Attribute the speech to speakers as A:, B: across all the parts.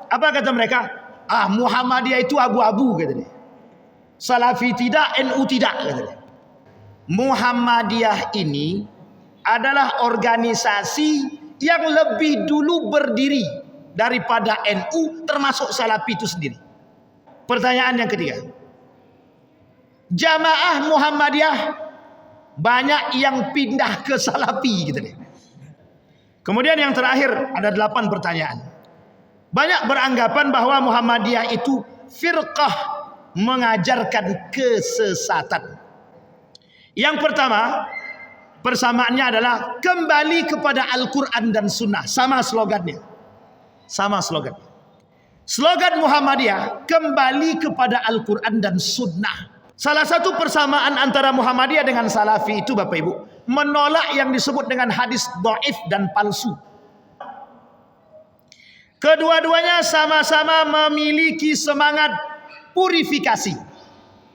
A: Apa kata mereka? Muhammadiyah itu abu-abu, kata dia. Salafi tidak, NU tidak, kata dia. Muhammadiyah ini adalah organisasi yang lebih dulu berdiri daripada NU, termasuk Salafi itu sendiri. Pertanyaan yang ketiga, jamaah Muhammadiyah banyak yang pindah ke Salafi, gitu deh. Kemudian yang terakhir ada 8 pertanyaan. Banyak beranggapan bahwa Muhammadiyah itu firqah mengajarkan kesesatan. Yang pertama, persamaannya adalah kembali kepada Al-Quran dan Sunnah. Sama slogannya. Sama slogan. Slogan Muhammadiyah, kembali kepada Al-Quran dan Sunnah. Salah satu persamaan antara Muhammadiyah dengan Salafi itu, Bapak Ibu, menolak yang disebut dengan hadis dhaif dan palsu. Kedua-duanya sama-sama memiliki semangat purifikasi.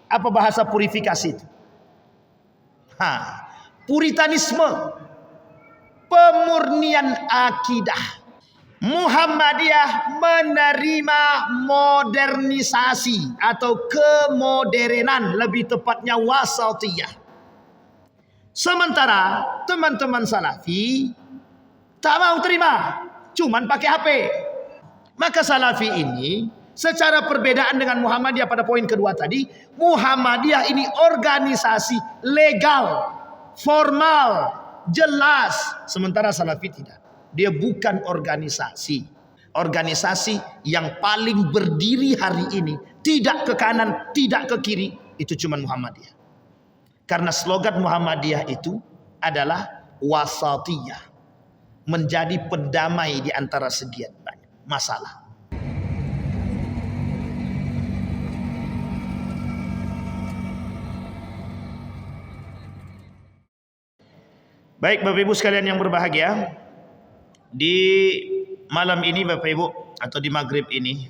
A: Apa bahasa purifikasi itu? Puritanisme, pemurnian akidah. Muhammadiyah menerima modernisasi atau kemoderenan, lebih tepatnya wasatiyah. Sementara teman-teman Salafi tak mau terima, cuman pakai HP. Maka Salafi ini secara perbedaan dengan Muhammadiyah pada poin kedua tadi, Muhammadiyah ini organisasi legal, formal, jelas. Sementara Salafi tidak. Dia bukan organisasi. Organisasi yang paling berdiri hari ini, tidak ke kanan, tidak ke kiri, itu cuma Muhammadiyah. Karena slogan Muhammadiyah itu adalah wasatiyah, menjadi pendamai di antara sekian banyak masalah. Baik Bapak Ibu sekalian yang berbahagia, di malam ini Bapak Ibu, atau di maghrib ini,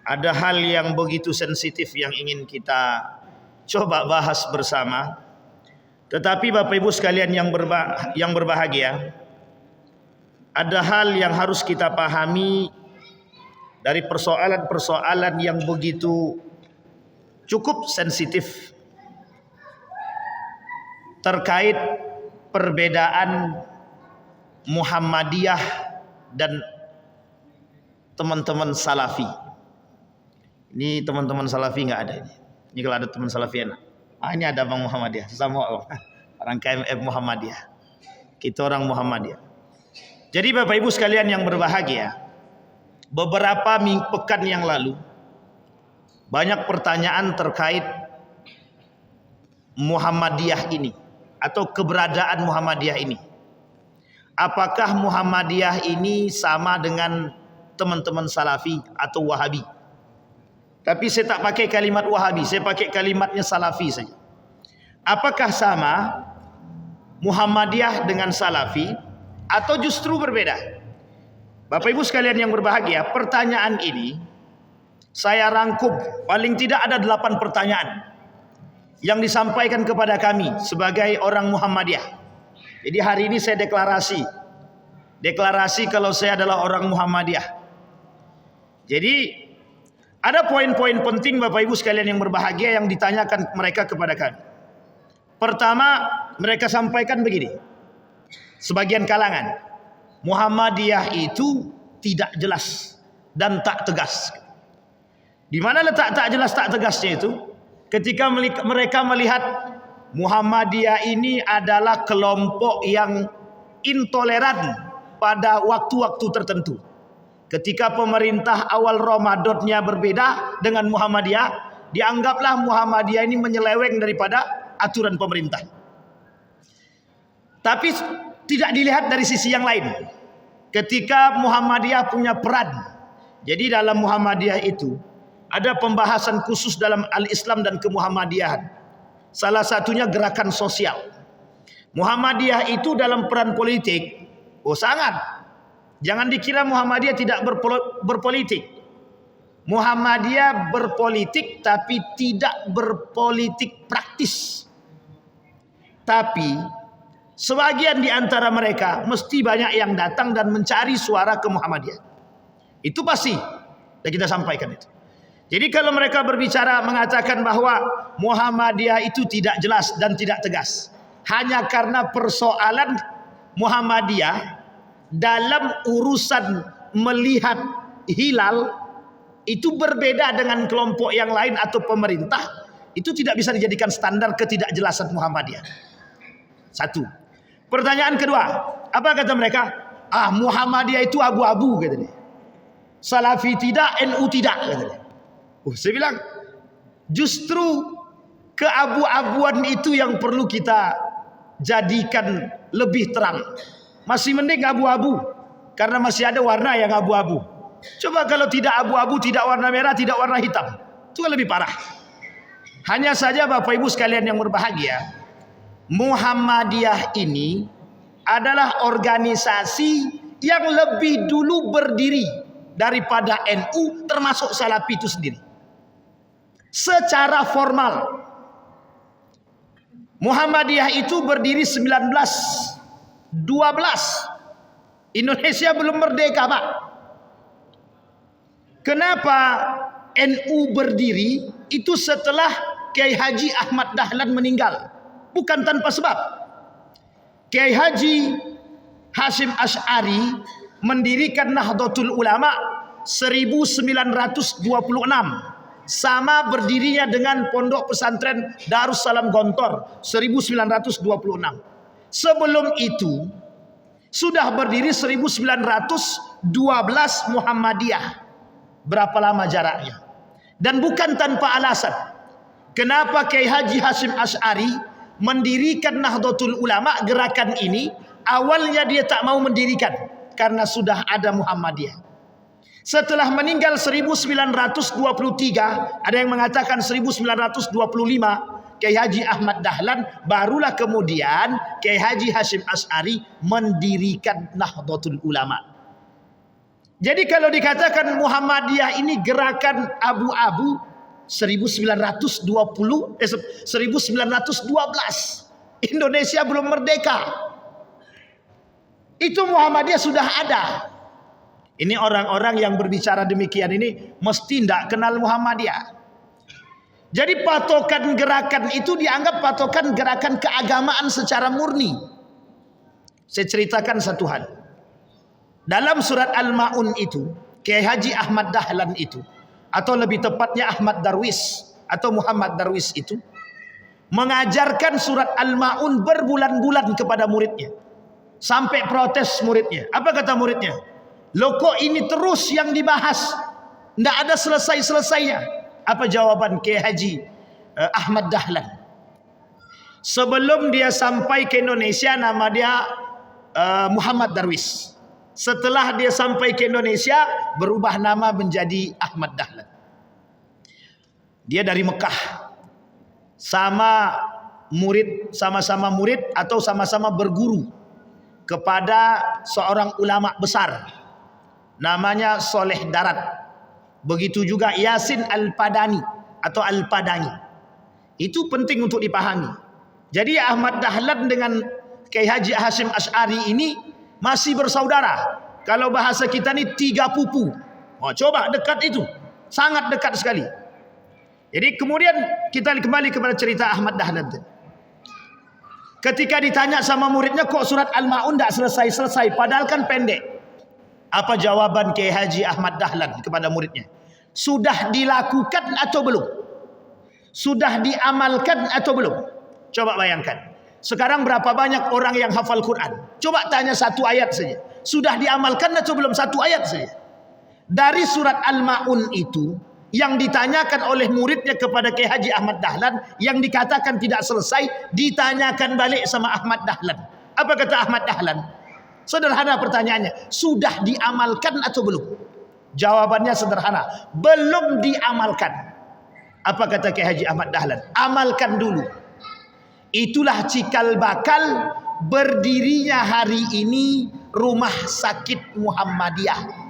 A: ada hal yang begitu sensitif yang ingin kita coba bahas bersama. Tetapi Bapak Ibu sekalian yang berbahagia, ada hal yang harus kita pahami dari persoalan-persoalan yang begitu cukup sensitif terkait perbedaan Muhammadiyah dan teman-teman Salafi. Ini teman-teman Salafi nggak ada ini. Ini kalau ada teman Salafi enak. Ini ada Bang Muhammadiyah, sama orang KMF Muhammadiyah. Kita orang Muhammadiyah. Jadi Bapak Ibu sekalian yang berbahagia, beberapa pekan yang lalu banyak pertanyaan terkait Muhammadiyah ini atau keberadaan Muhammadiyah ini. Apakah Muhammadiyah ini sama dengan teman-teman Salafi atau Wahabi? Tapi saya tak pakai kalimat Wahabi, saya pakai kalimatnya Salafi saja. Apakah sama Muhammadiyah dengan Salafi atau justru berbeda? Bapak Ibu sekalian yang berbahagia, pertanyaan ini saya rangkum, paling tidak ada 8 pertanyaan yang disampaikan kepada kami sebagai orang Muhammadiyah. Jadi hari ini saya deklarasi kalau saya adalah orang Muhammadiyah. Jadi ada poin-poin penting Bapak Ibu sekalian yang berbahagia yang ditanyakan mereka kepada kami. Pertama, mereka sampaikan begini, sebagian kalangan, Muhammadiyah itu tidak jelas dan tak tegas. Di mana letak tak jelas tak tegasnya itu? Ketika mereka melihat Muhammadiyah ini adalah kelompok yang intoleran pada waktu-waktu tertentu. Ketika pemerintah awal Ramadannya berbeda dengan Muhammadiyah, dianggaplah Muhammadiyah ini menyeleweng daripada aturan pemerintah. Tapi tidak dilihat dari sisi yang lain. Ketika Muhammadiyah punya peran, jadi dalam Muhammadiyah itu ada pembahasan khusus dalam al-Islam dan kemuhammadiyahan. Salah satunya gerakan sosial. Muhammadiyah itu dalam peran politik, sangat. Jangan dikira Muhammadiyah tidak berpolitik. Muhammadiyah berpolitik tapi tidak berpolitik praktis. Tapi sebagian di antara mereka mesti banyak yang datang dan mencari suara ke Muhammadiyah. Itu pasti. Dan kita sampaikan itu. Jadi kalau mereka berbicara mengatakan bahwa Muhammadiyah itu tidak jelas dan tidak tegas, hanya karena persoalan Muhammadiyah dalam urusan melihat hilal itu berbeda dengan kelompok yang lain atau pemerintah, itu tidak bisa dijadikan standar ketidakjelasan Muhammadiyah. Satu. Pertanyaan kedua, apa kata mereka? Muhammadiyah itu abu-abu, kata dia. Salafi tidak, NU tidak, kata dia. Saya bilang, justru keabu-abuan itu yang perlu kita jadikan lebih terang. Masih mending abu-abu, karena masih ada warna yang abu-abu. Coba kalau tidak abu-abu, tidak warna merah, tidak warna hitam, itu lebih parah. Hanya saja Bapak Ibu sekalian yang berbahagia, Muhammadiyah ini adalah organisasi yang lebih dulu berdiri daripada NU, termasuk Salafi itu sendiri. Secara formal Muhammadiyah itu berdiri 1912. Indonesia belum merdeka, Pak. Kenapa NU berdiri? Itu setelah Kiai Haji Ahmad Dahlan meninggal. Bukan tanpa sebab. Kiai Haji Hasyim Asy'ari mendirikan Nahdlatul Ulama 1926. Sama berdirinya dengan Pondok Pesantren Darussalam Gontor 1926. Sebelum itu sudah berdiri 1912 Muhammadiyah. Berapa lama jaraknya? Dan bukan tanpa alasan. Kenapa Kiai Haji Hasyim Asy'ari mendirikan Nahdlatul Ulama, gerakan ini? Awalnya dia tak mau mendirikan karena sudah ada Muhammadiyah. Setelah meninggal 1923, ada yang mengatakan 1925, Kiai Haji Ahmad Dahlan, barulah kemudian Kiai Haji Hasyim Asy'ari mendirikan Nahdlatul Ulama. Jadi kalau dikatakan Muhammadiyah ini gerakan abu-abu 1912, Indonesia belum merdeka. Itu Muhammadiyah sudah ada. Ini orang-orang yang berbicara demikian ini mesti tidak kenal Muhammadiyah. Jadi patokan gerakan itu dianggap patokan gerakan keagamaan secara murni. Saya ceritakan satu hal. Dalam surat Al-Ma'un itu, Kiai Haji Ahmad Dahlan itu, atau lebih tepatnya Ahmad Darwis atau Muhammad Darwis itu, mengajarkan surat Al-Ma'un berbulan-bulan kepada muridnya. Sampai protes muridnya. Apa kata muridnya? Loh kok ini terus yang dibahas, tidak ada selesai-selesainya. Apa jawaban Kiai Haji Ahmad Dahlan? Sebelum dia sampai ke Indonesia, nama dia Muhammad Darwis. Setelah dia sampai ke Indonesia, berubah nama menjadi Ahmad Dahlan. Dia dari Mekah. Sama-sama murid atau sama-sama berguru kepada seorang ulama besar. Namanya Soleh Darat. Begitu juga Yasin Al-Padani atau Al-Padani. Itu penting untuk dipahami. Jadi Ahmad Dahlan dengan Kiai Haji Hasyim Asy'ari ini masih bersaudara. Kalau bahasa kita ini 3 pupu. Coba dekat itu. Sangat dekat sekali. Jadi kemudian kita kembali kepada cerita Ahmad Dahlan. Ketika ditanya sama muridnya, kok surat Al-Ma'un tidak selesai-selesai, padahal kan pendek. Apa jawaban Kiai Haji Ahmad Dahlan kepada muridnya? Sudah dilakukan atau belum? Sudah diamalkan atau belum? Coba bayangkan. Sekarang berapa banyak orang yang hafal Quran? Coba tanya satu ayat saja. Sudah diamalkan atau belum? Satu ayat saja. Dari surat Al-Ma'un itu, yang ditanyakan oleh muridnya kepada Kiai Haji Ahmad Dahlan, yang dikatakan tidak selesai, ditanyakan balik sama Ahmad Dahlan. Apa kata Ahmad Dahlan? Sederhana pertanyaannya, sudah diamalkan atau belum? Jawabannya sederhana, belum diamalkan. Apa kata Kiai Haji Ahmad Dahlan? Amalkan dulu. Itulah cikal bakal berdirinya hari ini Rumah Sakit Muhammadiyah.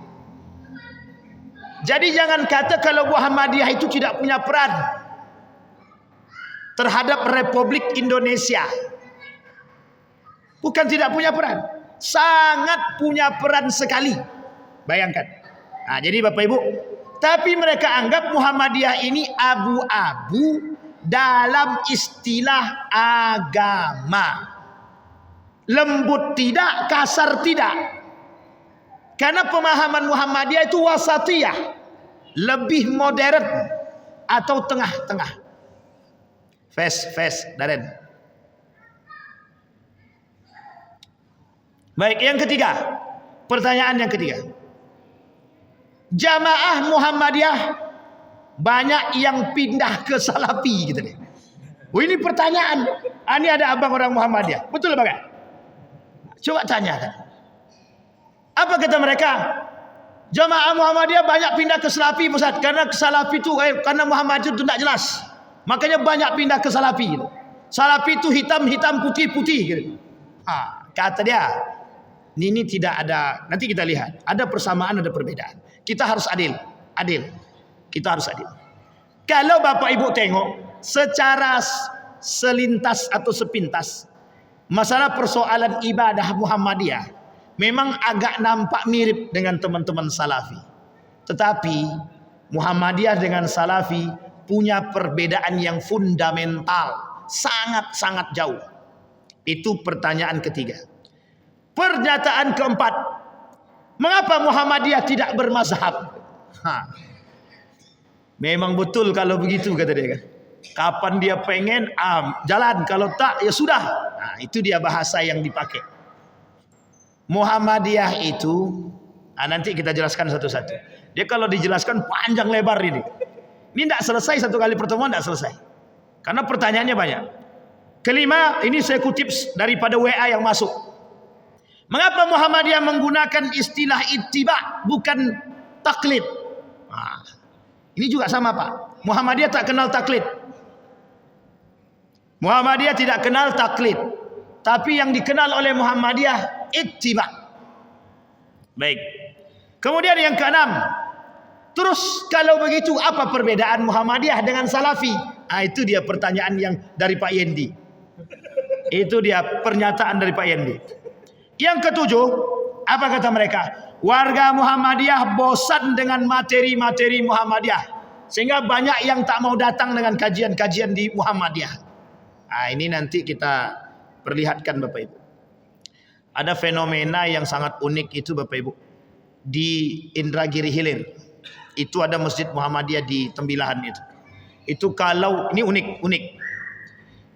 A: Jadi jangan kata kalau Muhammadiyah itu tidak punya peran terhadap Republik Indonesia. Bukan tidak punya peran, sangat punya peran sekali. Bayangkan, Nah, jadi Bapak Ibu, tapi mereka anggap Muhammadiyah ini abu-abu dalam istilah agama. Lembut tidak, kasar tidak. Karena pemahaman Muhammadiyah itu wasatiyah, lebih modern atau tengah-tengah. Fes, Daren. Baik, yang ketiga. Pertanyaan yang ketiga. Jamaah Muhammadiyah banyak yang pindah ke Salafi gitu deh. Oh, ini pertanyaan. Ini ada abang orang Muhammadiyah. Betul Bang? Coba tanyakan. Apa kata mereka? Jamaah Muhammadiyah banyak pindah ke Salafi, Ustaz, karena ke Salafi itu karena Muhammadiyah itu tidak jelas. Makanya banyak pindah ke Salafi gitu. Salafi itu hitam-hitam, putih-putih gitu. Kata dia, ini tidak ada, nanti kita lihat, ada persamaan, ada perbedaan. Kita harus adil. Kita harus adil. Kalau Bapak Ibu tengok secara selintas atau sepintas, masalah persoalan ibadah Muhammadiyah memang agak nampak mirip dengan teman-teman Salafi. Tetapi Muhammadiyah dengan Salafi punya perbedaan yang fundamental, sangat-sangat jauh. Itu pertanyaan ketiga. Pernyataan keempat, mengapa Muhammadiyah tidak bermazhab? Memang betul kalau begitu, kata dia kan. Kapan dia pengen jalan, kalau tak ya sudah. Nah, itu dia bahasa yang dipakai. Muhammadiyah itu nanti kita jelaskan satu-satu. Dia kalau dijelaskan panjang lebar ini. Ini tidak selesai satu kali pertemuan, tidak selesai. Karena pertanyaannya banyak. Kelima, ini saya kutip daripada WA yang masuk. Mengapa Muhammadiyah menggunakan istilah ittiba bukan taklid? Ini juga sama Pak. Muhammadiyah tak kenal taklid. Muhammadiyah tidak kenal taklid. Tapi yang dikenal oleh Muhammadiyah ittiba. Baik. Kemudian yang keenam. Terus kalau begitu apa perbedaan Muhammadiyah dengan Salafi? Itu dia pertanyaan yang dari Pak Yendi. Itu dia pernyataan dari Pak Yendi. Yang ketujuh, apa kata mereka? Warga Muhammadiyah bosan dengan materi-materi Muhammadiyah, sehingga banyak yang tak mau datang dengan kajian-kajian di Muhammadiyah. Ini nanti kita perlihatkan Bapak Ibu. Ada fenomena yang sangat unik itu Bapak Ibu. Di Indragiri Hilir, itu ada Masjid Muhammadiyah di Tembilahan itu. Itu kalau, ini unik.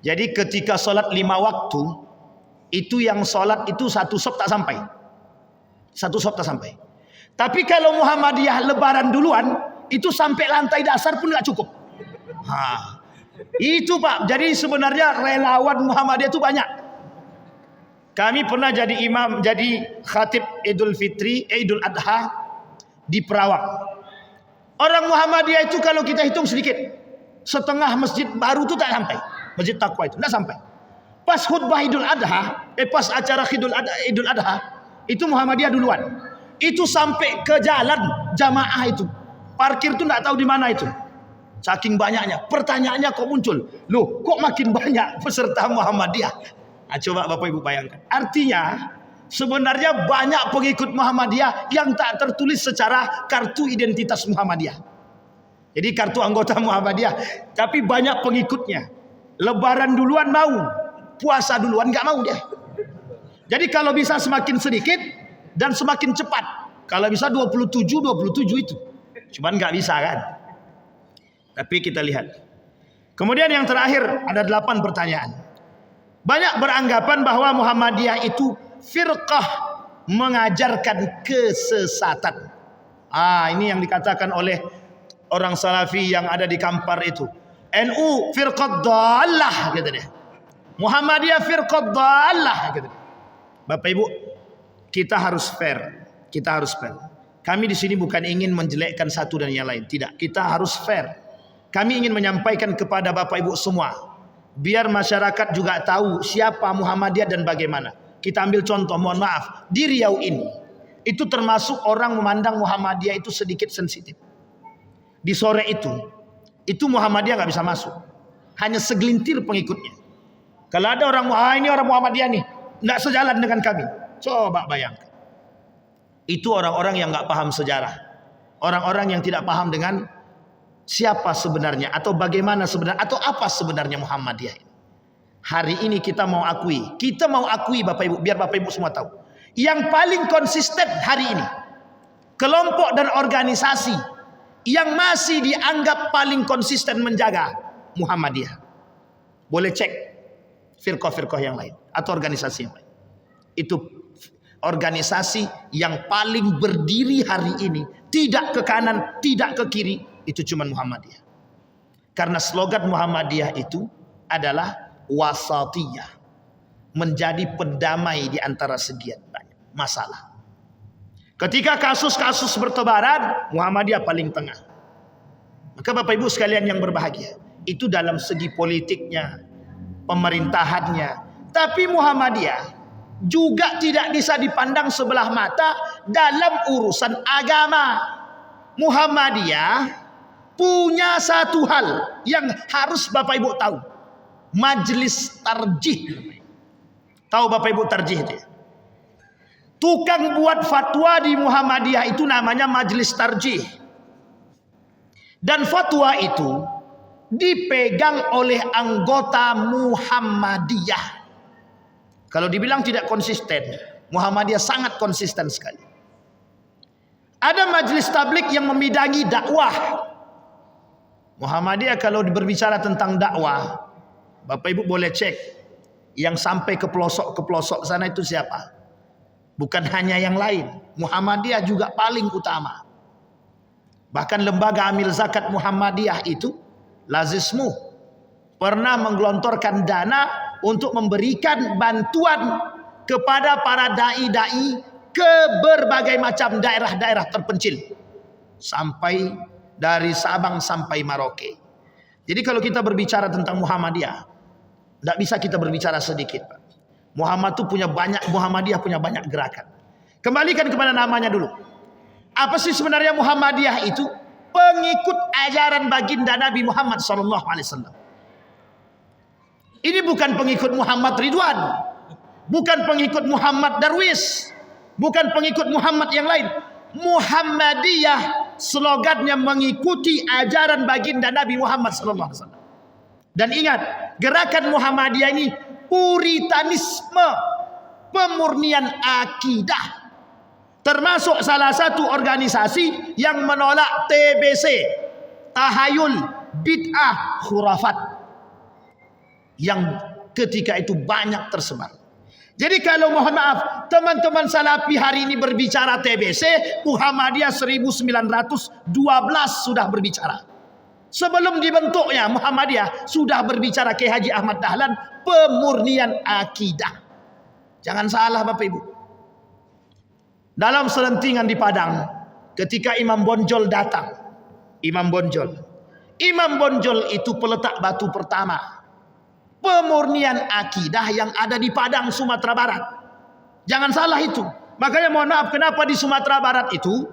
A: Jadi ketika sholat 5 waktu, itu yang sholat itu satu sop tak sampai. Tapi kalau Muhammadiyah lebaran duluan, itu sampai lantai dasar pun nggak cukup. Itu Pak. Jadi sebenarnya relawan Muhammadiyah itu banyak. Kami pernah jadi imam, jadi khatib Idul Fitri, Idul Adha di Perawang. Orang Muhammadiyah itu kalau kita hitung sedikit, setengah masjid baru itu tak sampai. Masjid Taqwa itu tak sampai. Pas khutbah Idul Adha, pas acara Idul Adha, itu Muhammadiyah duluan. Itu sampai ke jalan jamaah itu. Parkir itu tidak tahu di mana itu. Saking banyaknya. Pertanyaannya kok muncul. Loh, kok makin banyak peserta Muhammadiyah? Coba Bapak Ibu bayangkan. Artinya, sebenarnya banyak pengikut Muhammadiyah yang tak tertulis secara kartu identitas Muhammadiyah. Jadi kartu anggota Muhammadiyah. Tapi banyak pengikutnya. Lebaran duluan mau. Puasa duluan nggak mau dia. Jadi kalau bisa semakin sedikit dan semakin cepat. Kalau bisa 27 itu. Cuman nggak bisa kan. Tapi kita lihat. Kemudian yang terakhir ada 8 pertanyaan. Banyak beranggapan bahwa Muhammadiyah itu firqah mengajarkan kesesatan. Ini yang dikatakan oleh orang Salafi yang ada di Kampar itu. NU firqah dhalah gitu deh. Muhammadiyah firqah dhalah gitu. Bapak Ibu, kita harus fair. Kami di sini bukan ingin menjelekkan satu dan yang lain, tidak. Kita harus fair. Kami ingin menyampaikan kepada Bapak Ibu semua, biar masyarakat juga tahu siapa Muhammadiyah dan bagaimana. Kita ambil contoh, mohon maaf, di Riau ini, itu termasuk orang memandang Muhammadiyah itu sedikit sensitif. Di sore itu Muhammadiyah nggak bisa masuk, hanya segelintir pengikutnya. Kalau ada orang, ini orang Muhammadiyah nih, nggak sejalan dengan kami. Coba bayangkan. Itu orang-orang yang nggak paham sejarah. orang-orang yang tidak paham dengan siapa sebenarnya atau bagaimana sebenarnya atau apa sebenarnya Muhammadiyah. Hari ini kita mau akui Bapak Ibu, biar Bapak Ibu semua tahu. Yang paling konsisten hari ini, kelompok dan organisasi yang masih dianggap paling konsisten menjaga Muhammadiyah. Boleh cek firqah-firqah yang lain atau organisasi yang lain. Itu organisasi yang paling berdiri hari ini, tidak ke kanan, tidak ke kiri, itu cuma Muhammadiyah. Karena slogan Muhammadiyah itu adalah wasatiyah, menjadi pendamai di antara sekian banyak masalah. Ketika kasus-kasus bertebaran, Muhammadiyah paling tengah. Maka Bapak Ibu sekalian yang berbahagia, itu dalam segi politiknya, pemerintahannya. Tapi Muhammadiyah juga tidak bisa dipandang sebelah mata dalam urusan agama. Muhammadiyah punya satu hal yang harus Bapak Ibu tahu. Majelis tarjih. Tahu Bapak Ibu tarjih itu ya? Tukang buat fatwa di Muhammadiyah itu namanya majelis tarjih. Dan fatwa itu dipegang oleh anggota Muhammadiyah. Kalau dibilang tidak konsisten, Muhammadiyah sangat konsisten sekali. Ada majelis tablik yang membidangi dakwah. Muhammadiyah kalau berbicara tentang dakwah, Bapak Ibu boleh cek yang sampai ke pelosok sana itu siapa? Bukan hanya yang lain, Muhammadiyah juga paling utama. Bahkan lembaga amil zakat Muhammadiyah itu, Lazismu, pernah menggelontorkan dana untuk memberikan bantuan kepada para dai-dai ke berbagai macam daerah-daerah terpencil. Sampai dari Sabang sampai Merauke. Jadi kalau kita berbicara tentang Muhammadiyah, tidak bisa kita berbicara sedikit, Pak. Muhammadiyah punya banyak gerakan. Kembalikan kepada namanya dulu. Apa sih sebenarnya Muhammadiyah itu? Pengikut ajaran baginda Nabi Muhammad SAW. Ini bukan pengikut Muhammad Ridwan, bukan pengikut Muhammad Darwis, bukan pengikut Muhammad yang lain. Muhammadiyah slogannya mengikuti ajaran baginda Nabi Muhammad SAW. Dan ingat, gerakan Muhammadiyah ini puritanisme, pemurnian akidah. Termasuk salah satu organisasi yang menolak TBC, tahayul, bid'ah, khurafat, yang ketika itu banyak tersebar. Jadi kalau mohon maaf, teman-teman Salafi hari ini berbicara TBC, Muhammadiyah 1912 sudah berbicara. Sebelum dibentuknya Muhammadiyah sudah berbicara Kiai Haji Ahmad Dahlan, pemurnian akidah. Jangan salah Bapak Ibu. Dalam selentingan di Padang, ketika Imam Bonjol datang, Imam Bonjol itu peletak batu pertama pemurnian akidah yang ada di Padang, Sumatera Barat. Jangan salah itu. Makanya mohon maaf, kenapa di Sumatera Barat itu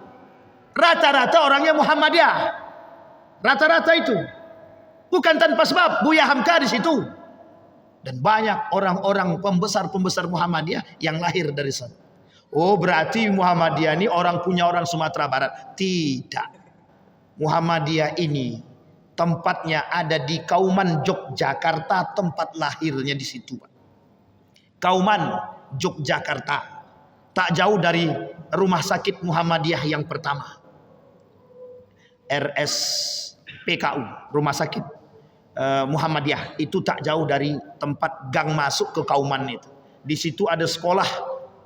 A: rata-rata orangnya Muhammadiyah. Rata-rata itu. Bukan tanpa sebab, Buya Hamka di situ. Dan banyak orang-orang pembesar-pembesar Muhammadiyah yang lahir dari sana. Oh, berarti Muhammadiyah ini punya orang Sumatera Barat. Tidak. Muhammadiyah ini tempatnya ada di Kauman, Yogyakarta, tempat lahirnya di situ. Kauman, Yogyakarta. Tak jauh dari rumah sakit Muhammadiyah yang pertama. RSPKU, rumah sakit Muhammadiyah. Itu tak jauh dari tempat gang masuk ke Kauman itu. Di situ ada sekolah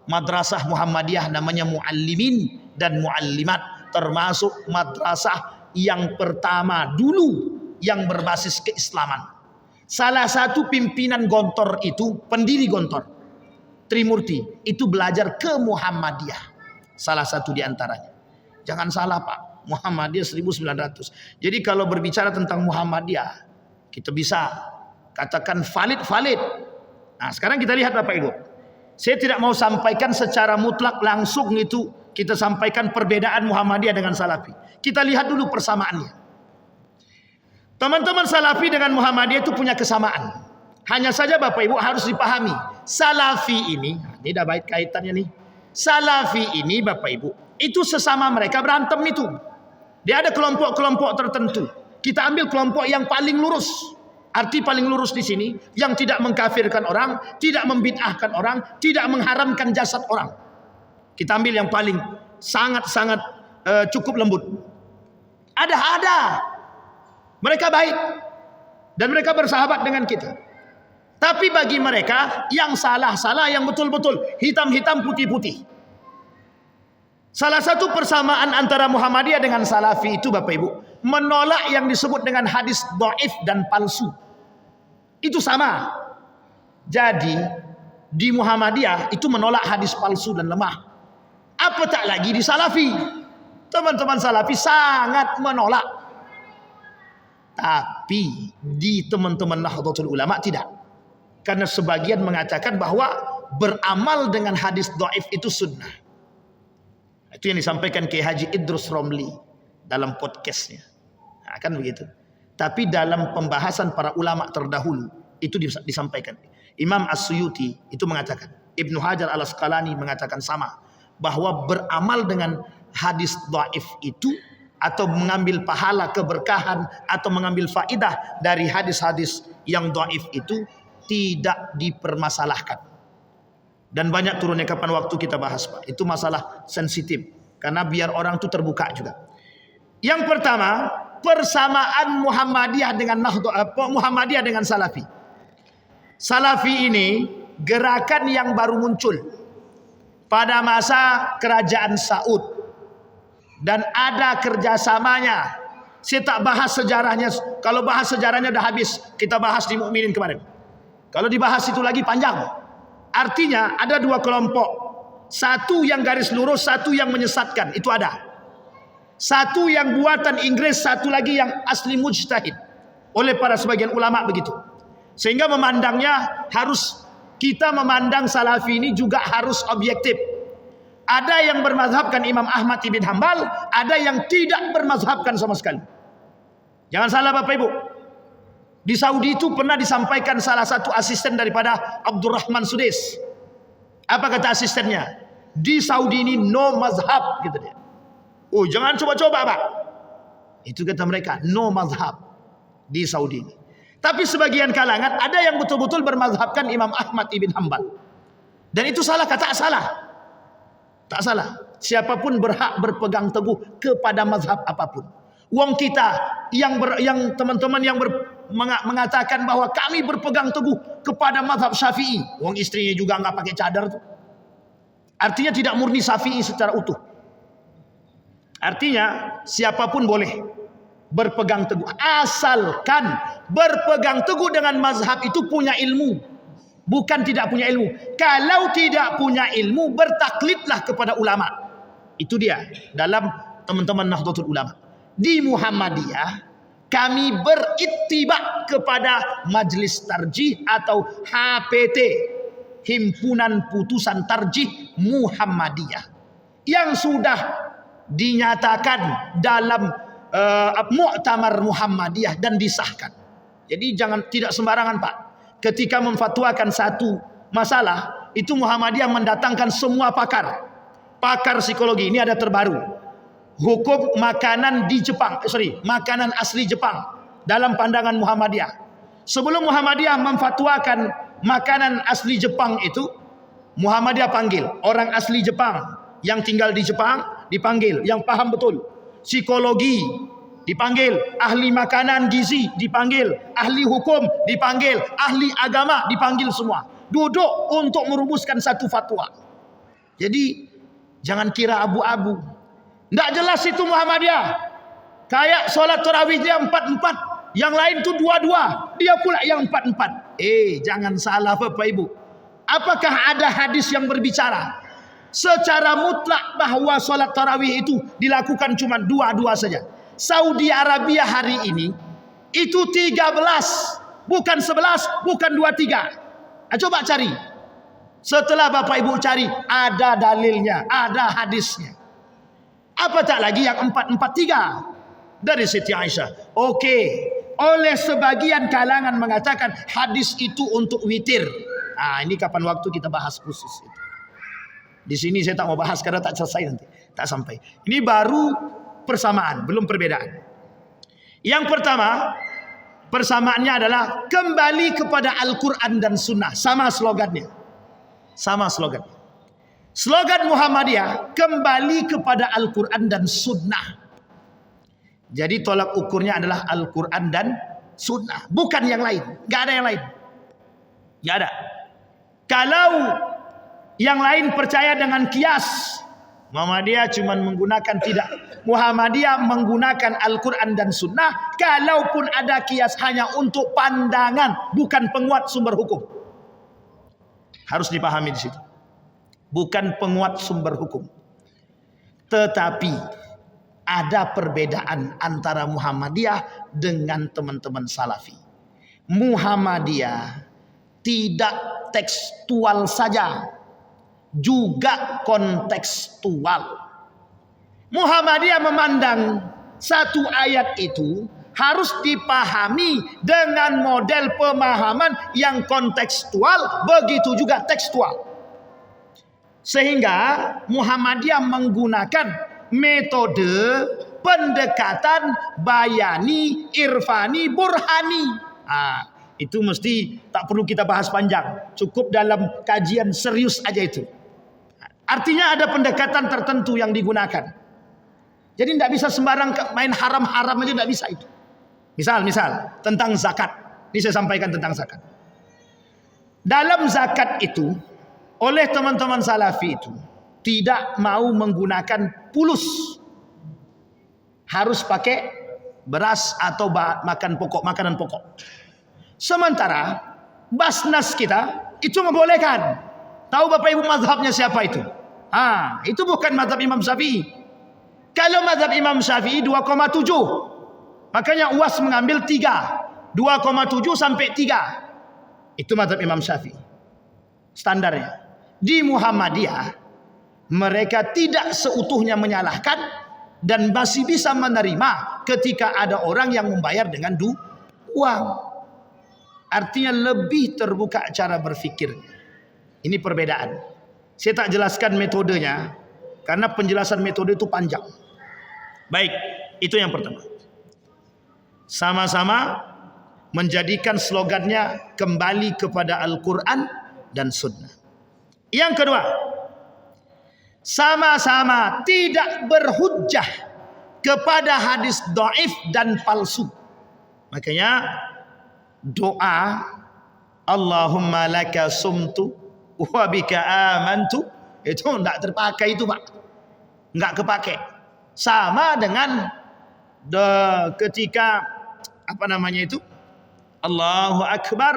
A: madrasah Muhammadiyah namanya Muallimin dan Muallimat, termasuk madrasah yang pertama dulu yang berbasis keislaman. Salah satu pimpinan Gontor itu, pendiri Gontor, Trimurti, itu belajar ke Muhammadiyah. Salah satu di antaranya. Jangan salah Pak, Muhammadiyah 1900. Jadi kalau berbicara tentang Muhammadiyah, kita bisa katakan valid. Nah sekarang kita lihat Bapak Ibu. Saya tidak mau sampaikan secara mutlak langsung itu kita sampaikan perbedaan Muhammadiyah dengan Salafi. Kita lihat dulu persamaannya. Teman-teman Salafi dengan Muhammadiyah itu punya kesamaan. Hanya saja Bapak Ibu harus dipahami. Salafi ini dah baik kaitannya nih. Salafi ini Bapak Ibu, itu sesama mereka berantem itu. Dia ada kelompok-kelompok tertentu. Kita ambil kelompok yang paling lurus. Arti paling lurus di sini, yang tidak mengkafirkan orang, tidak membid'ahkan orang, tidak mengharamkan jasad orang. Kita ambil yang paling sangat-sangat cukup lembut. Ada. Mereka baik dan mereka bersahabat dengan kita. Tapi bagi mereka yang salah, yang betul-betul, hitam-hitam, putih-putih. Salah satu persamaan antara Muhammadiyah dengan Salafi itu Bapak Ibu, menolak yang disebut dengan hadis dhaif dan palsu. Itu sama. Jadi di Muhammadiyah itu menolak hadis palsu dan lemah. Apa tak lagi di Salafi? Teman-teman Salafi sangat menolak. Tapi di teman-teman Nahdlatul Ulama tidak. Karena sebagian mengatakan bahwa beramal dengan hadis dhaif itu sunnah. Itu yang disampaikan Kiai Haji Idrus Romli dalam podcastnya. Nah, kan begitu. Tapi dalam pembahasan para ulama terdahulu itu disampaikan. Imam As-Suyuti itu mengatakan, Ibnu Hajar Al-Asqalani mengatakan sama, bahwa beramal dengan hadis dhaif itu atau mengambil pahala keberkahan atau mengambil faidah dari hadis-hadis yang dhaif itu tidak dipermasalahkan. Dan banyak turunnya kapan waktu kita bahas Pak. Itu masalah sensitif. Karena biar orang itu terbuka juga. Yang pertama, persamaan Muhammadiyah dengan Salafi. Salafi ini gerakan yang baru muncul pada masa kerajaan Saud. Dan ada kerjasamanya. Saya tak bahas sejarahnya. Kalau bahas sejarahnya dah habis. Kita bahas di Mukminin kemarin. Kalau dibahas itu lagi panjang. Artinya ada dua kelompok. Satu yang garis lurus, satu yang menyesatkan. Itu ada. Satu yang buatan Inggris, satu lagi yang asli mujtahid. Oleh para sebagian ulama begitu. Sehingga memandangnya harus, kita memandang Salafi ini juga harus objektif. Ada yang bermazhabkan Imam Ahmad ibn Hanbal, ada yang tidak bermazhabkan sama sekali. Jangan salah Bapak Ibu. Di Saudi itu pernah disampaikan salah satu asisten daripada Abdurrahman Sudais. Apa kata asistennya? Di Saudi ini no mazhab, gitu dia. Oh, jangan coba-coba Pak. Itu kata mereka, no mazhab di Saudi ini. Tapi sebagian kalangan ada yang betul-betul bermazhabkan Imam Ahmad ibn Hanbal. Dan itu salah, kata salah. Tak salah. Siapapun berhak berpegang teguh kepada mazhab apapun. Wong kita yang teman-teman yang mengatakan bahwa kami berpegang teguh kepada mazhab Syafi'i. Wong istrinya juga nggak pakai cadar tuh. Artinya tidak murni Syafi'i secara utuh. Artinya siapapun boleh berpegang teguh asalkan berpegang teguh dengan mazhab itu punya ilmu, bukan tidak punya ilmu. Kalau tidak punya ilmu, bertaklidlah kepada ulama. Itu dia dalam teman-teman Nahdlatul Ulama. Di Muhammadiyah kami berittiba kepada Majelis Tarjih atau HPT, Himpunan Putusan Tarjih Muhammadiyah, yang sudah dinyatakan dalam Muktamar Muhammadiyah dan disahkan. Jadi tidak sembarangan Pak. Ketika memfatwakan satu masalah, itu Muhammadiyah mendatangkan semua pakar. Pakar psikologi, ini ada terbaru. Hukum makanan di Jepang, makanan asli Jepang dalam pandangan Muhammadiyah. Sebelum Muhammadiyah memfatwakan makanan asli Jepang itu, Muhammadiyah panggil orang asli Jepang yang tinggal di Jepang, dipanggil yang paham betul. Psikologi dipanggil, ahli makanan gizi dipanggil, ahli hukum dipanggil, ahli agama dipanggil semua. Duduk untuk merumuskan satu fatwa. Jadi jangan kira abu-abu. Tidak jelas itu Muhammadiyah. Kayak sholat tarawih dia 4-4, yang lain itu 2-2, dia pula yang 4-4. Jangan salah Bapak Ibu. Apakah ada hadis yang berbicara secara mutlak bahwa sholat tarawih itu dilakukan cuma 2-2 saja? Saudi Arabia hari ini itu 13, bukan 11, bukan 23. Coba cari. Setelah Bapak Ibu cari, ada dalilnya, ada hadisnya. Apa tak lagi yang 4-4-3 dari Siti Aisyah. Oke. Oleh sebagian kalangan mengatakan hadis itu untuk witir. Ini kapan waktu kita bahas khusus itu. Di sini saya tak mau bahas karena tak selesai nanti, tak sampai. Ini baru persamaan, belum perbedaan. Yang pertama, persamaannya adalah kembali kepada Al-Quran dan Sunnah. Sama slogannya. Sama slogan. Slogan Muhammadiyah, kembali kepada Al-Quran dan Sunnah. Jadi tolak ukurnya adalah Al-Quran dan Sunnah. Bukan yang lain. Gak ada yang lain. Gak ada. Kalau yang lain percaya dengan kias, Muhammadiyah cuma menggunakan tidak. Muhammadiyah menggunakan Al-Quran dan Sunnah. Kalaupun ada kias hanya untuk pandangan, bukan penguat sumber hukum. Harus dipahami di situ. Bukan penguat sumber hukum. Tetapi ada perbedaan antara Muhammadiyah dengan teman-teman Salafi. Muhammadiyah tidak tekstual saja, juga kontekstual. Muhammadiyah memandang satu ayat itu harus dipahami dengan model pemahaman yang kontekstual, begitu juga tekstual. Sehingga Muhammadiyah menggunakan metode pendekatan bayani, irfani, burhani. Itu mesti tak perlu kita bahas panjang. Cukup dalam kajian serius aja itu. Artinya ada pendekatan tertentu yang digunakan. Jadi tidak bisa sembarang main haram-haram aja, tidak bisa itu. Misal tentang zakat. Ini saya sampaikan tentang zakat. Dalam zakat itu, oleh teman-teman Salafi itu tidak mau menggunakan pulus. Harus pakai beras atau makanan pokok. Sementara Basnas kita itu membolehkan. Tahu Bapak Ibu mazhabnya siapa itu? Itu bukan mazhab Imam Syafi'i. Kalau mazhab Imam Syafi'i 2,7. Makanya UAS mengambil 3. 2,7 sampai 3. Itu mazhab Imam Syafi'i. Standarnya. Di Muhammadiyah mereka tidak seutuhnya menyalahkan dan masih bisa menerima ketika ada orang yang membayar dengan uang. Artinya lebih terbuka cara berfikir. Ini perbedaan. Saya tak jelaskan metodenya karena penjelasan metode itu panjang. Baik, itu yang pertama. Sama-sama menjadikan slogannya kembali kepada Al-Quran dan Sunnah. Yang kedua, sama-sama tidak berhujjah kepada hadis dhaif dan palsu. Makanya doa Allahumma laka sumtu wa bika amantu itu tidak terpakai itu Pak. Enggak kepakai. Sama dengan ketika Allahu Akbar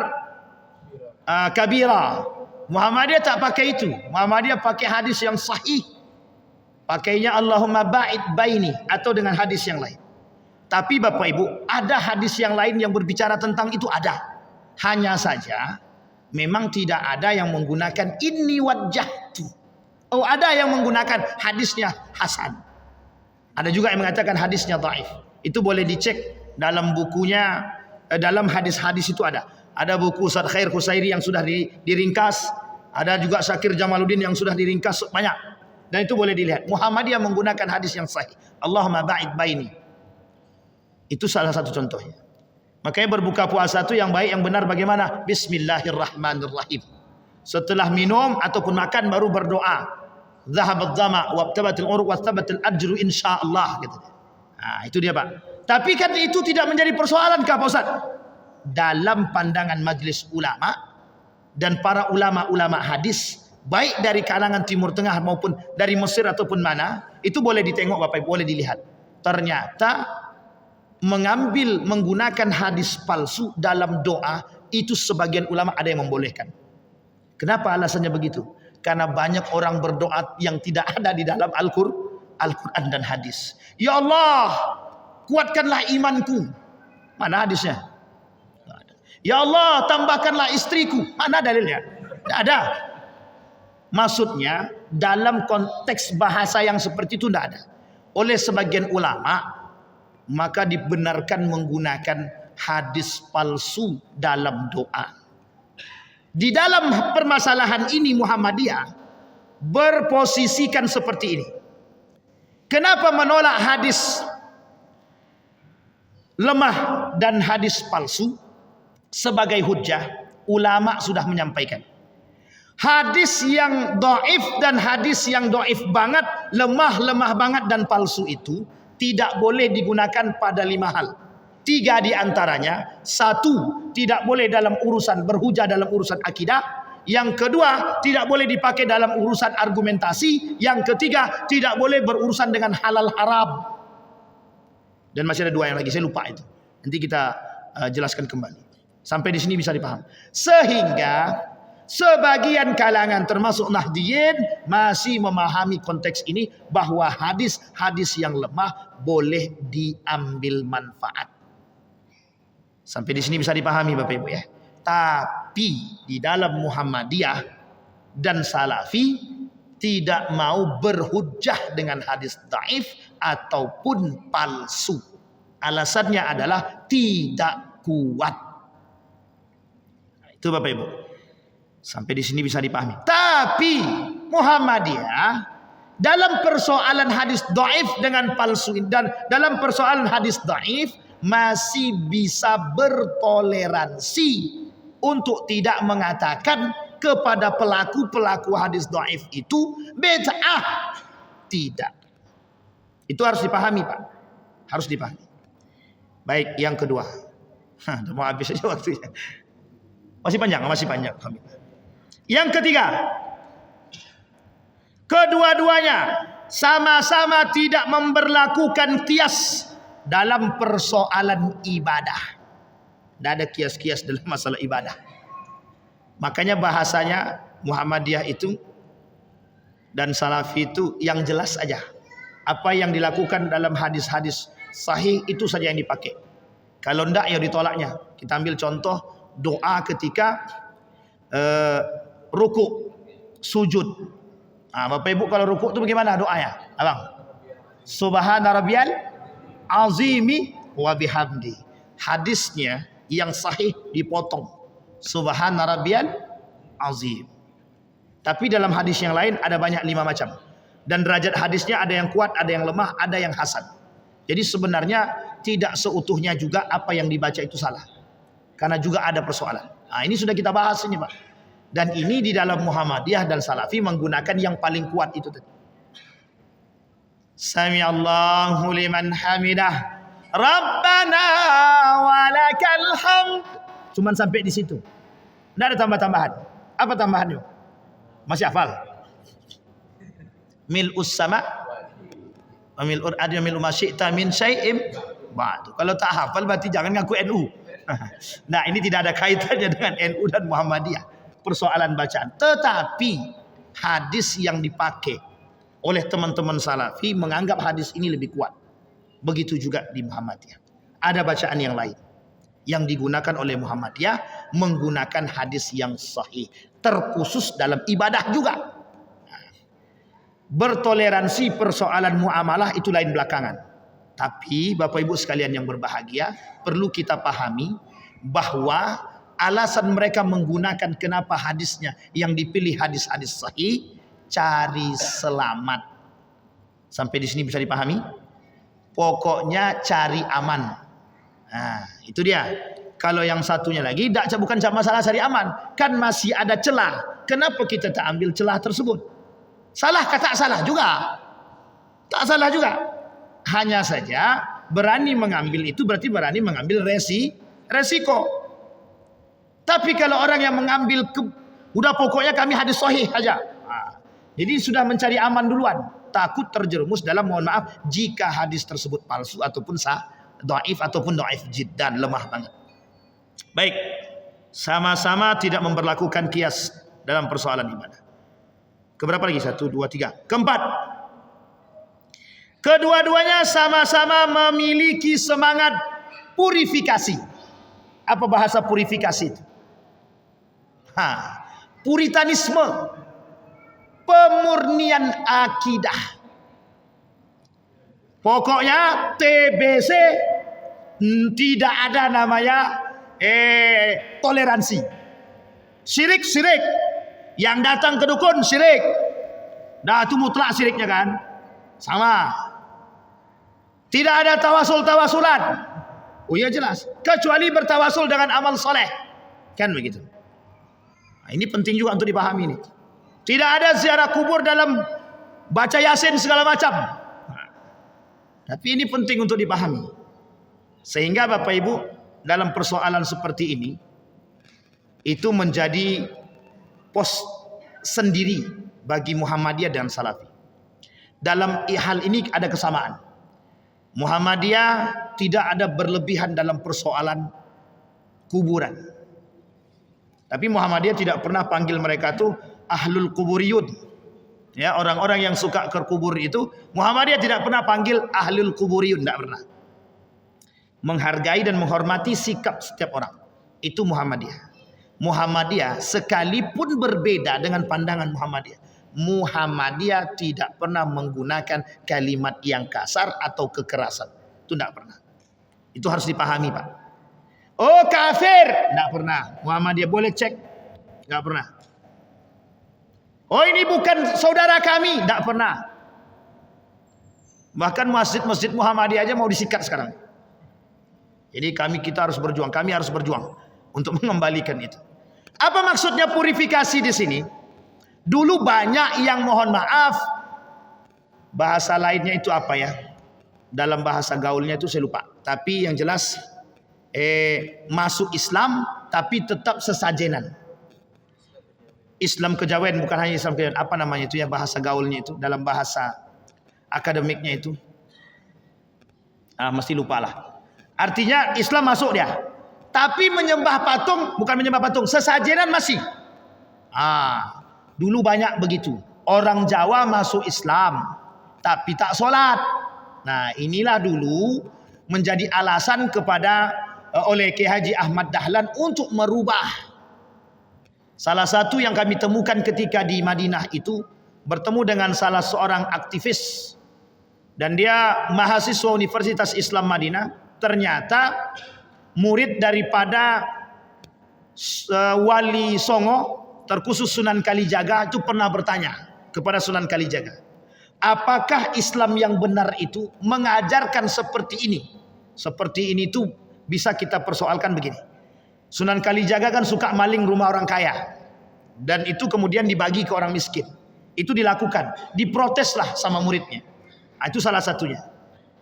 A: kabira. Muhammadiyah tak pakai itu. Muhammadiyah pakai hadis yang sahih. Pakainya Allahumma ba'id baini atau dengan hadis yang lain. Tapi Bapak Ibu, ada hadis yang lain yang berbicara tentang itu ada. Hanya saja memang tidak ada yang menggunakan inni wajjahtu. Ada yang menggunakan hadisnya hasan. Ada juga yang mengatakan hadisnya dhaif. Itu boleh dicek dalam bukunya, dalam hadis-hadis itu ada. Ada buku Ustaz Khair Khusairi yang sudah diringkas. Ada juga Syakir Jamaluddin yang sudah diringkas banyak. Dan itu boleh dilihat. Muhammadiyah menggunakan hadis yang sahih. Allahumma ba'id baini. Itu salah satu contohnya. Makanya berbuka puasa itu yang baik, yang benar bagaimana? Bismillahirrahmanirrahim. Setelah minum ataupun makan baru berdoa. Zahabat dhama wabtabatil uruq wastabatil ajru insyaallah. Gitu. Itu dia Pak. Tapi kan itu tidak menjadi persoalan Pak Ustaz? Dalam pandangan majelis ulama dan para ulama-ulama hadis, baik dari kalangan Timur Tengah maupun dari Mesir ataupun mana, itu boleh ditengok Bapak Ibu, boleh dilihat. Ternyata menggunakan hadis palsu dalam doa itu sebagian ulama ada yang membolehkan. Kenapa alasannya begitu? Karena banyak orang berdoa yang tidak ada di dalam Al-Quran dan hadis. Ya Allah, kuatkanlah imanku. Mana hadisnya? Ya Allah, tambahkanlah istriku. Mana dalilnya? Tidak ada. Maksudnya dalam konteks bahasa yang seperti itu tidak ada. Oleh sebagian ulama, maka dibenarkan menggunakan hadis palsu dalam doa. Di dalam permasalahan ini Muhammadiyah berposisikan seperti ini. Kenapa menolak hadis lemah dan hadis palsu sebagai hujjah? Ulama sudah menyampaikan, hadis yang dhaif dan hadis yang dhaif banget, lemah banget dan palsu itu tidak boleh digunakan pada 5 hal. 3 di antaranya: 1, tidak boleh dalam urusan berhujah dalam urusan akidah. Yang kedua, tidak boleh dipakai dalam urusan argumentasi. Yang ketiga, tidak boleh berurusan dengan halal haram. Dan masih ada 2 yang lagi, saya lupa itu. Nanti kita jelaskan kembali. Sampai di sini bisa dipaham. Sehingga sebagian kalangan termasuk Nahdiyin masih memahami konteks ini, bahwa hadis-hadis yang lemah boleh diambil manfaat. Sampai di sini bisa dipahami Bapak Ibu ya. Tapi di dalam Muhammadiyah dan Salafi tidak mau berhujjah dengan hadis dhaif ataupun palsu. Alasannya adalah tidak kuat. Itu Bapak Ibu. Sampai di sini bisa dipahami. Tapi Muhammadiyah dalam persoalan hadis dhaif dengan palsu dan dalam persoalan hadis dhaif masih bisa bertoleransi untuk tidak mengatakan kepada pelaku hadis dhaif itu bid'ah. Tidak. Itu harus dipahami Pak. Harus dipahami. Baik, yang kedua. Udah mau habis aja waktunya. Masih panjang. Yang ketiga, kedua-duanya sama-sama tidak memberlakukan qiyas dalam persoalan ibadah. Tidak ada qiyas-qiyas dalam masalah ibadah. Makanya bahasanya Muhammadiyah itu dan Salafi itu yang jelas aja. Apa yang dilakukan dalam hadis-hadis sahih itu saja yang dipakai. Kalau tidak ya ditolaknya. Kita ambil contoh doa ketika ruku, sujud. Bapak Ibu kalau ruku itu bagaimana doanya? Abang, Subhana rabbiyal azimi wa bihamdi. Hadisnya yang sahih dipotong. Subhana rabbiyal azim. Tapi dalam hadis yang lain ada banyak 5 macam. Dan derajat hadisnya ada yang kuat, ada yang lemah, ada yang hasan. Jadi sebenarnya tidak seutuhnya juga apa yang dibaca itu salah. Karena juga ada persoalan. Ini sudah kita bahas ini Pak. Dan ini di dalam Muhammadiyah dan Salafi menggunakan yang paling kuat itu tadi. Sami Allahu liman hamidah. Rabbana walakal hamd. Cuman sampai di situ. Tidak ada tambah-tambahan. Apa tambahannya? Masih hafal? Mil'us sama wa mil'ur adya mil'u ma syi'ta min syai'im ba'du. Kalau tak hafal berarti jangan ngaku NU. Nah, ini tidak ada kaitannya dengan NU dan Muhammadiyah. Persoalan bacaan. Tetapi hadis yang dipakai oleh teman-teman Salafi menganggap hadis ini lebih kuat. Begitu juga di Muhammadiyah. Ada bacaan yang lain yang digunakan oleh Muhammadiyah menggunakan hadis yang sahih, terkhusus dalam ibadah juga. Bertoleransi persoalan muamalah itu lain belakangan. Tapi Bapak Ibu sekalian yang berbahagia, perlu kita pahami bahwa alasan mereka menggunakan kenapa hadisnya yang dipilih hadis-hadis sahih, cari selamat. Sampai di sini bisa dipahami? Pokoknya cari aman. Nah, itu dia. Kalau yang satunya lagi bukan masalah cari aman, kan masih ada celah. Kenapa kita tak ambil celah tersebut? Salah kata salah juga. Tak salah juga. Hanya saja berani mengambil itu berarti berani mengambil resiko. Tapi kalau orang yang mengambil udah pokoknya kami hadis sahih aja. Jadi sudah mencari aman duluan. Takut terjerumus dalam, mohon maaf, jika hadis tersebut palsu ataupun dhaif ataupun dhaif jiddan, lemah banget. Baik. Sama-sama tidak memberlakukan qiyas dalam persoalan ibadah. Keberapa lagi? 1, 2, 3. Keempat. Kedua-duanya sama-sama memiliki semangat purifikasi. Apa bahasa purifikasi itu? Puritanisme. Pemurnian akidah. Pokoknya TBC tidak ada namanya toleransi. Syirik. Yang datang ke dukun syirik. Nah itu mutlak syiriknya kan. Sama. Tidak ada tawasul-tawasulan. Oh ya jelas. Kecuali bertawasul dengan amal soleh. Kan begitu. Nah, ini penting juga untuk dipahami ini. Tidak ada ziarah kubur dalam baca yasin segala macam. Nah, tapi ini penting untuk dipahami. Sehingga Bapak Ibu dalam persoalan seperti ini itu menjadi pos sendiri bagi Muhammadiyah dan Salafi. Dalam hal ini ada kesamaan. Muhammadiyah tidak ada berlebihan dalam persoalan kuburan. Tapi Muhammadiyah tidak pernah panggil mereka tuh ahlul kuburiyun. Ya, orang-orang yang suka ke kubur itu Muhammadiyah tidak pernah panggil ahlul kuburiyun, tidak pernah. Menghargai dan menghormati sikap setiap orang. Itu Muhammadiyah. Muhammadiyah sekalipun berbeda dengan pandangan Muhammadiyah, Muhammadiyah tidak pernah menggunakan kalimat yang kasar atau kekerasan. Itu tidak pernah. Itu harus dipahami, Pak. Oh kafir, tidak pernah. Muhammadiyah boleh cek, tidak pernah. Oh ini bukan saudara kami, tidak pernah. Bahkan masjid-masjid Muhammadiyah aja mau disikat sekarang. Jadi kita harus berjuang, kami harus berjuang untuk mengembalikan itu. Apa maksudnya purifikasi di sini? Dulu banyak yang mohon maaf, bahasa lainnya itu apa ya? Dalam bahasa gaulnya itu saya lupa. Tapi yang jelas masuk Islam tapi tetap sesajenan. Islam kejawen, bukan hanya Islam kejawen. Apa namanya itu ya bahasa gaulnya itu? Dalam bahasa akademiknya itu. Mesti lupa lah. Artinya Islam masuk dia. Tapi menyembah patung, bukan menyembah patung, sesajenan masih. Dulu banyak begitu. Orang Jawa masuk Islam, tapi tak sholat. Nah inilah dulu menjadi alasan kepada oleh Kiai Haji Ahmad Dahlan untuk merubah. Salah satu yang kami temukan ketika di Madinah itu, bertemu dengan salah seorang aktivis. Dan dia mahasiswa Universitas Islam Madinah. Ternyata murid daripada Wali Songo, terkhusus Sunan Kalijaga, itu pernah bertanya kepada Sunan Kalijaga, apakah Islam yang benar itu mengajarkan seperti ini? Seperti ini itu bisa kita persoalkan begini. Sunan Kalijaga kan suka maling rumah orang kaya, dan itu kemudian dibagi ke orang miskin. Itu dilakukan, diproteslah sama muridnya. Itu salah satunya.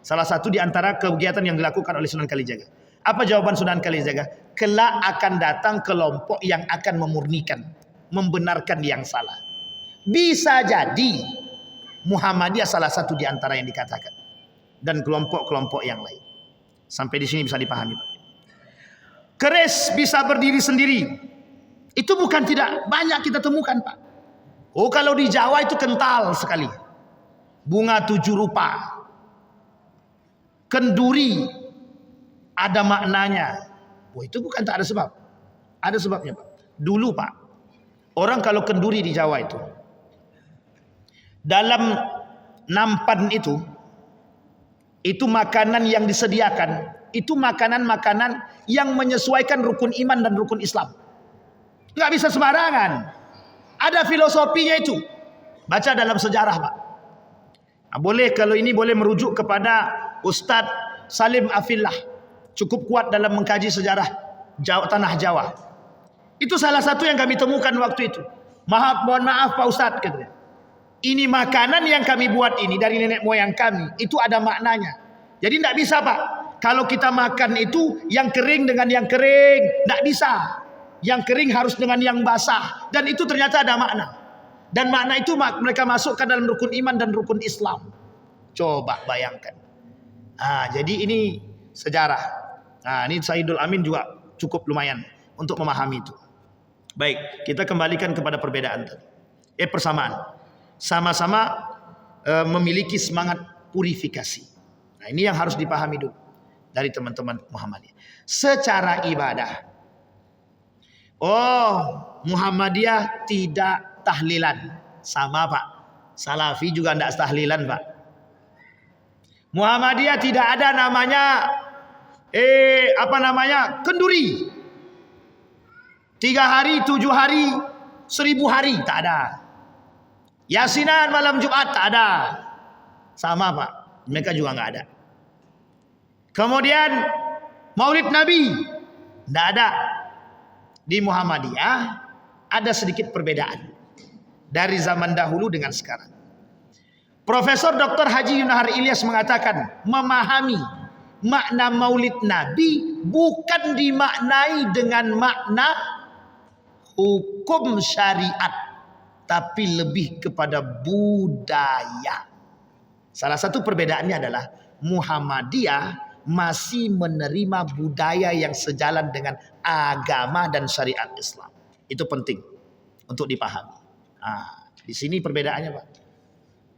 A: Salah satu di antara kegiatan yang dilakukan oleh Sunan Kalijaga. Apa jawaban Sunan Kalijaga? Kelak akan datang kelompok yang akan memurnikan, membenarkan yang salah. Bisa jadi Muhammadiyah salah satu di antara yang dikatakan, dan kelompok-kelompok yang lain. Sampai di sini bisa dipahami, Pak. Keris bisa berdiri sendiri. Itu bukan tidak banyak kita temukan, Pak. Oh kalau di Jawa itu kental sekali. Bunga 7 rupa. Kenduri ada maknanya. Oh itu bukan tak ada sebab. Ada sebabnya, Pak. Dulu, Pak, orang kalau kenduri di Jawa itu, dalam nampan itu makanan yang disediakan, itu makanan-makanan yang menyesuaikan rukun iman dan rukun Islam. Nggak bisa sembarangan. Ada filosofinya itu. Baca dalam sejarah, Pak. Boleh kalau ini boleh merujuk kepada Ustadz Salim Afillah, cukup kuat dalam mengkaji sejarah tanah Jawa. Itu salah satu yang kami temukan waktu itu. Mohon maaf Pak Ustadz, katanya. Ini makanan yang kami buat ini dari nenek moyang kami, itu ada maknanya. Jadi tidak bisa, Pak. Kalau kita makan itu yang kering dengan yang kering, tidak bisa. Yang kering harus dengan yang basah. Dan itu ternyata ada makna. Dan makna itu mereka masukkan dalam rukun iman dan rukun Islam. Coba bayangkan. Jadi ini sejarah. Ini Saidul Amin juga cukup lumayan untuk memahami itu. Baik, kita kembalikan kepada perbedaan tadi. Persamaan. Sama-sama memiliki semangat purifikasi. Nah, ini yang harus dipahami dulu dari teman-teman Muhammadiyah. Secara ibadah, Muhammadiyah tidak tahlilan. Sama, Pak. Salafi juga tidak tahlilan, Pak. Muhammadiyah tidak ada namanya kenduri. 3 hari, 7 hari, 1000 hari, tak ada. Yasinan malam Jumat tak ada. Sama, Pak. Mereka juga nggak ada. Kemudian Maulid Nabi tidak ada. Di Muhammadiyah ada sedikit perbedaan dari zaman dahulu dengan sekarang. Profesor Dr. Haji Yunahar Ilyas mengatakan memahami makna Maulid Nabi bukan dimaknai dengan makna hukum syariat, tapi lebih kepada budaya. Salah satu perbedaannya adalah Muhammadiyah masih menerima budaya yang sejalan dengan agama dan syariat Islam. Itu penting untuk dipahami. Di sini perbedaannya, Pak.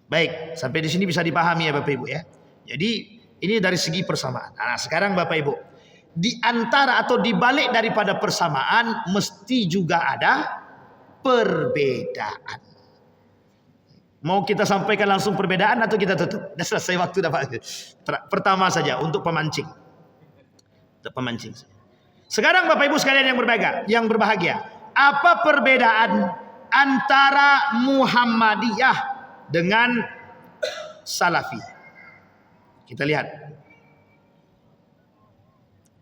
A: Baik, sampai di sini bisa dipahami ya Bapak Ibu ya. Jadi ini dari segi persamaan. Sekarang Bapak Ibu, di antara atau di balik daripada persamaan mesti juga ada perbedaan. Mau kita sampaikan langsung perbedaan atau kita tutup? Sudah selesai waktu dah Pak. Pertama saja untuk pemancing. Untuk pemancing. Sekarang Bapak Ibu sekalian yang berbahagia, apa perbedaan antara Muhammadiyah dengan Salafi? Kita lihat.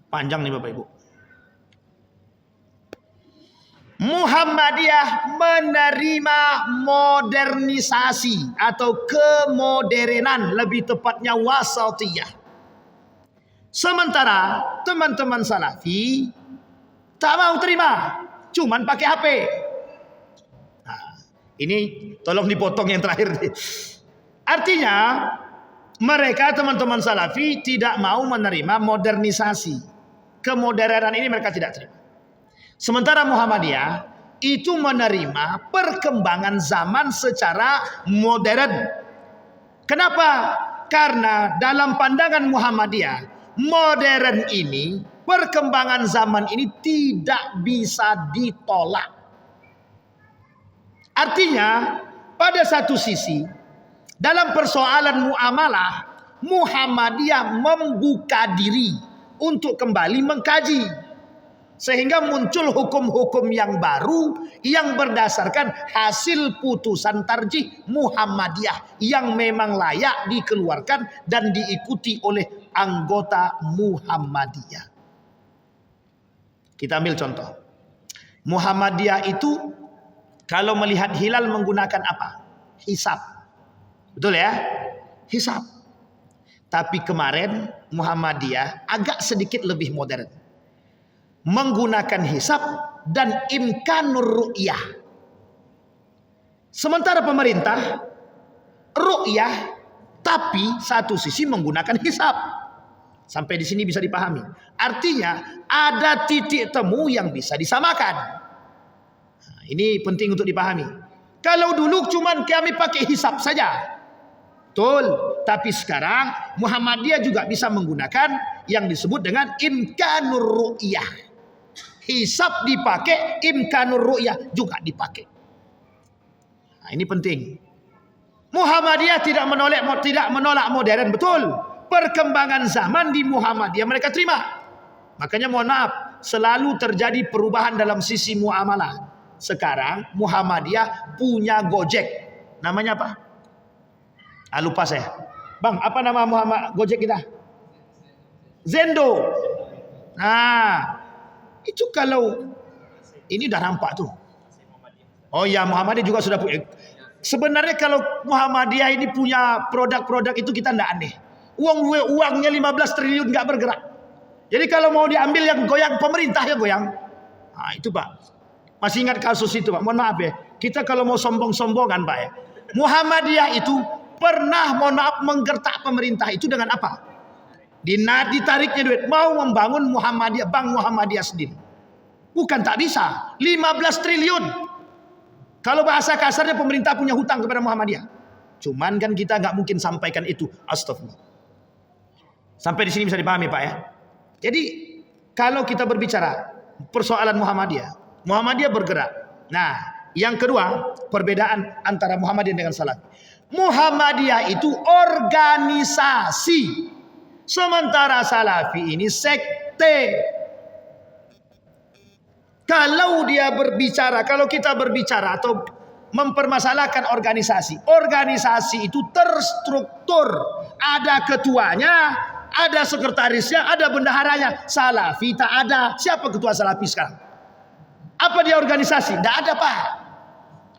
A: Panjang nih Bapak Ibu. Muhammadiyah menerima modernisasi atau kemodernan, lebih tepatnya wasatiyah. Sementara teman-teman Salafi tak mau terima, cuman pakai HP. Ini tolong dipotong yang terakhir. Artinya mereka teman-teman Salafi tidak mau menerima modernisasi. Kemodernan ini mereka tidak terima. Sementara Muhammadiyah itu menerima perkembangan zaman secara modern. Kenapa? Karena dalam pandangan Muhammadiyah, modern ini, perkembangan zaman ini tidak bisa ditolak. Artinya, pada satu sisi, dalam persoalan muamalah, Muhammadiyah membuka diri untuk kembali mengkaji. Sehingga muncul hukum-hukum yang baru yang berdasarkan hasil putusan tarjih Muhammadiyah yang memang layak dikeluarkan dan diikuti oleh anggota Muhammadiyah. Kita ambil contoh. Muhammadiyah itu kalau melihat hilal menggunakan apa? Hisab. Betul ya? Hisab. Tapi kemarin Muhammadiyah agak sedikit lebih modern. Menggunakan hisab dan imkanur ru'yah. Sementara pemerintah ru'yah tapi satu sisi menggunakan hisab. Sampai di sini bisa dipahami. Artinya ada titik temu yang bisa disamakan. Ini penting untuk dipahami. Kalau dulu cuman kami pakai hisab saja. Betul. Tapi sekarang Muhammadiyah juga bisa menggunakan yang disebut dengan imkanur ru'yah. Hisab dipakai, imkanur ru'yah juga dipakai. Nah, ini penting. Muhammadiyah tidak menolak modern, betul. Perkembangan zaman di Muhammadiyah mereka terima. Makanya mohon maaf, selalu terjadi perubahan dalam sisi muamalah. Sekarang Muhammadiyah punya Gojek. Namanya apa? Lupa saya. Bang, apa nama Gojek kita? Zendo. Nah, itu kalau ini udah nampak tuh. Oh ya, Muhammadiyah juga sudah punya. Sebenarnya kalau Muhammadiyah ini punya produk-produk itu kita tidak aneh. Uangnya 15 triliun nggak bergerak. Jadi kalau mau diambil yang goyang pemerintah ya goyang. Nah itu Pak. Masih ingat kasus itu Pak? Mohon maaf ya. Kita kalau mau sombong-sombongan Pak ya. Muhammadiyah itu pernah mohon maaf menggertak pemerintah itu dengan apa? Ditariknya duit, mau membangun Muhammadiyah, Bank Muhammadiyah sendiri. Bukan tak bisa, 15 triliun. Kalau bahasa kasarnya pemerintah punya hutang kepada Muhammadiyah. Cuman kan kita nggak mungkin sampaikan itu. Astagfirullah. Sampai di sini bisa dipahami Pak ya. Jadi kalau kita berbicara persoalan Muhammadiyah bergerak. Nah, yang kedua perbedaan antara Muhammadiyah dengan Salafi. Muhammadiyah itu organisasi. Sementara Salafi ini sekte. Kalau kita berbicara atau mempermasalahkan organisasi itu terstruktur. Ada ketuanya, ada sekretarisnya, ada bendaharanya. Salafi tak ada. Siapa ketua Salafi sekarang? Apa dia organisasi? Tidak ada, Pak.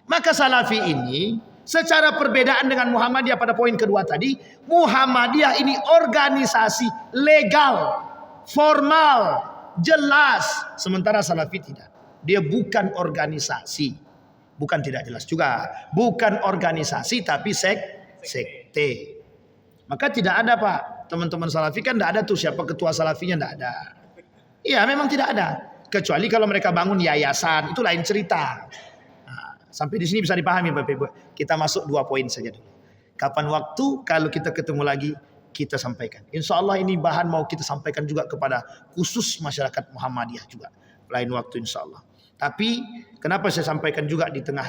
A: Maka Salafi ini secara perbedaan dengan Muhammadiyah pada poin kedua tadi, Muhammadiyah ini organisasi legal, formal, jelas. Sementara Salafi tidak. Dia bukan organisasi. Bukan tidak jelas juga. Bukan organisasi tapi sekte. Maka tidak ada, Pak. Teman-teman Salafi kan tidak ada tuh siapa ketua Salafinya, tidak ada. Iya, memang tidak ada. Kecuali kalau mereka bangun yayasan, itu lain cerita. Nah, sampai di sini bisa dipahami, Bapak Ibu. Kita masuk 2 poin saja dulu. Kapan waktu kalau kita ketemu lagi kita sampaikan. Insya Allah ini bahan mau kita sampaikan juga kepada khusus masyarakat Muhammadiyah juga. Lain waktu insya Allah. Tapi kenapa saya sampaikan juga di tengah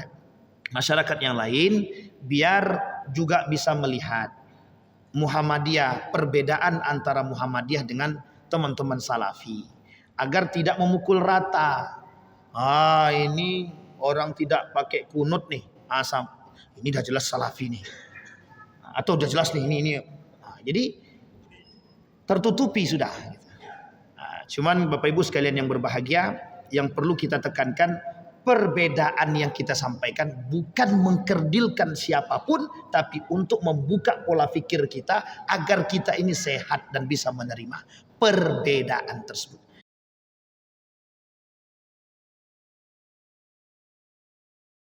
A: masyarakat yang lain, biar juga bisa melihat Muhammadiyah, perbedaan antara Muhammadiyah dengan teman-teman Salafi, agar tidak memukul rata. Ini orang tidak pakai kunut nih, asam. Ini dah jelas Salafi nih. Atau udah jelas nih ini. Jadi tertutupi sudah. Cuman Bapak Ibu sekalian yang berbahagia, yang perlu kita tekankan, perbedaan yang kita sampaikan bukan mengkerdilkan siapapun, tapi untuk membuka pola pikir kita agar kita ini sehat dan bisa menerima perbedaan tersebut.